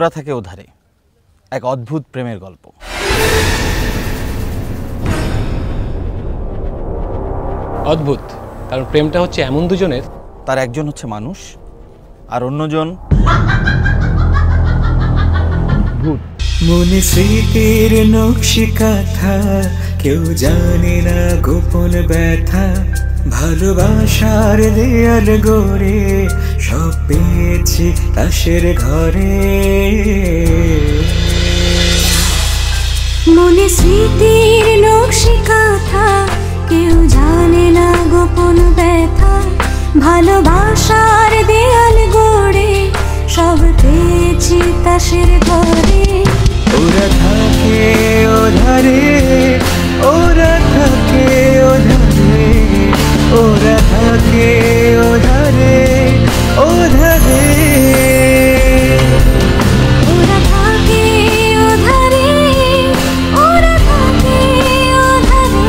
ওরা থাকে ওধারে, এক অদ্ভুত প্রেমের গল্প। অদ্ভুত কারণ প্রেমটা হচ্ছে এমন দুজনের, তার একজন হচ্ছে মানুষ আর অন্যজন ভূত। মনে স্মৃতির নকশি কাঁথা, কেউ জানে না গোপন ব্যথা, ভালোবাসার দেয়াল গড়ে সব পেয়েছি তাসের ঘরে। মনে স্মৃতির নকশি কাঁথা, কেউ জানে না গোপন ব্যথা, ভালোবাসার দেয়াল গড়ে সব পেয়েছি তাসের ঘরে। ওরা থাকে ওধারে, ওরা থাকে ওধারে, ওরা থাকে ওধারে, ওধারে। ওরা থাকে ওধারে, ওরা থাকে ওধারে,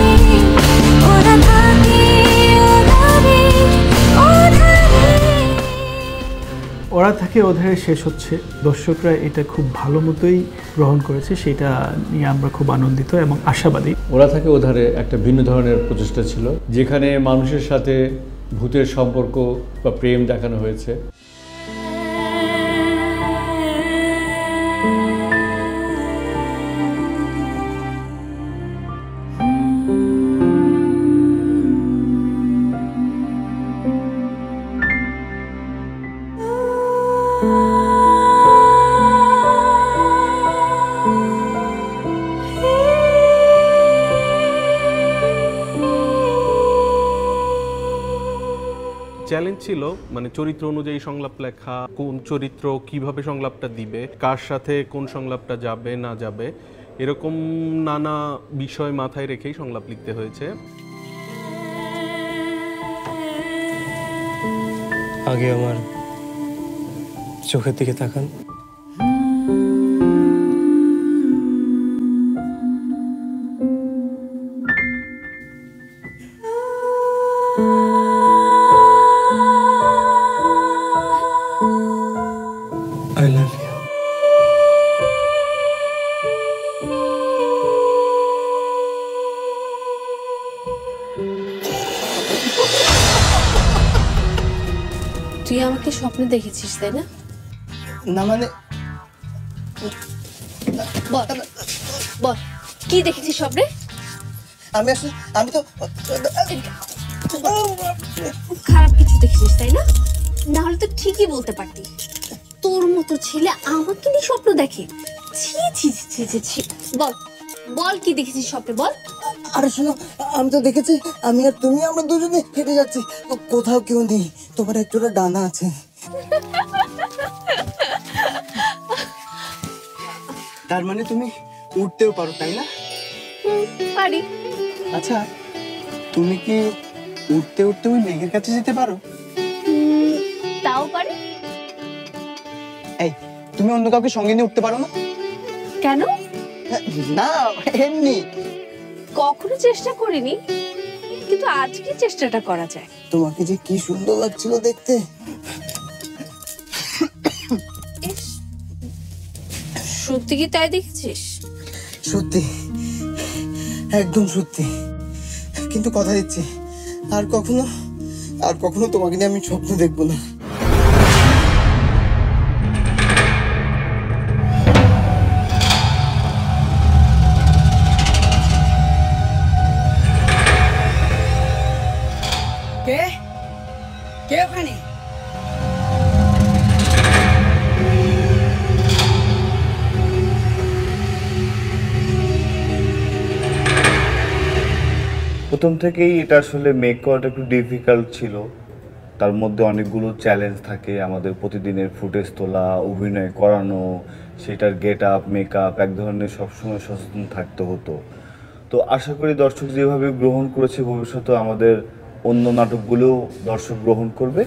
ওরা থাকে ওধারে, ওধারে। ওরা থাকে ওধারে শেষ হচ্ছে, দর্শকরা এটা খুব ভালো মতোই গ্রহণ করেছে, সেটা নিয়ে আমরা খুব আনন্দিত এবং আশাবাদী। ওরা থাকে ওধারে একটা ভিন্ন ধরনের প্রচেষ্টা ছিল, যেখানে মানুষের সাথে ভূতের সম্পর্ক বা প্রেম দেখানো হয়েছে। চ্যালেঞ্জ ছিল মানে চরিত্র অনুযায়ী সংলাপ লেখা, কোন চরিত্র কিভাবে সংলাপটা দিবে, কার সাথে কোন সংলাপটা যাবে না যাবে, এরকম নানা বিষয় মাথায় রেখেই সংলাপ লিখতে হয়েছে। আগে আমার চোখের দিকে তাকান। I love you. তুই আমাকে স্বপ্নে দেখেছিস তাই না? না মানে বল বল কি দেখেছিস স্বপ্নে? আমি তো খারাপ কিছু দেখেছিস তাই না? নাহলে তো ঠিকই বলতে পারতি। তোর মতো ছেলে আমাকে নিয়ে স্বপ্ন দেখে? ছি ছি ছি ছি ছি। বল বল কি দেখেছিস স্বপ্নে, বল। আরে শোনো, আমি তো দেখেছি আমি আর তুমি আমরা দুজনে হেঁটে যাচ্ছি, কোথাও কেউ নেই, তোমার একটা ডানা আছে। তার মানে তুমি উঠতেও পারো তাই না? পারি। আচ্ছা, তুমি কি উঠতে উঠতে ওই মেঘের কাছে যেতে পারো? তাও পারি। এই, তুমি অন্য কাউকে সঙ্গে নিয়ে উঠতে পারো না? কেন? না এমনি। কখনো চেষ্টা করিনি, কিন্তু আজকে চেষ্টাটা করা যায়। তোমাকে যে কি সুন্দর লাগছিল দেখতে। সত্যি কি তাই দেখেছিস? সত্যি, একদম সত্যি। কিন্তু কথা দিচ্ছি আর কখনো তোমাকে নিয়ে আমি স্বপ্ন দেখবো না। কে কে ওখানে? প্রথম থেকেই এটা আসলে মেক করাটা একটু ডিফিকাল্ট ছিল। তার মধ্যে অনেকগুলো চ্যালেঞ্জ থাকে, আমাদের প্রতিদিনের ফুটেজ তোলা, অভিনয় করানো, সেটার গেট আপ মেকআপ এক ধরনের সবসময় সচেতন থাকতে হতো। তো আশা করি দর্শক যেভাবে গ্রহণ করেছে ভবিষ্যতে আমাদের অন্য নাটকগুলোও দর্শক গ্রহণ করবে।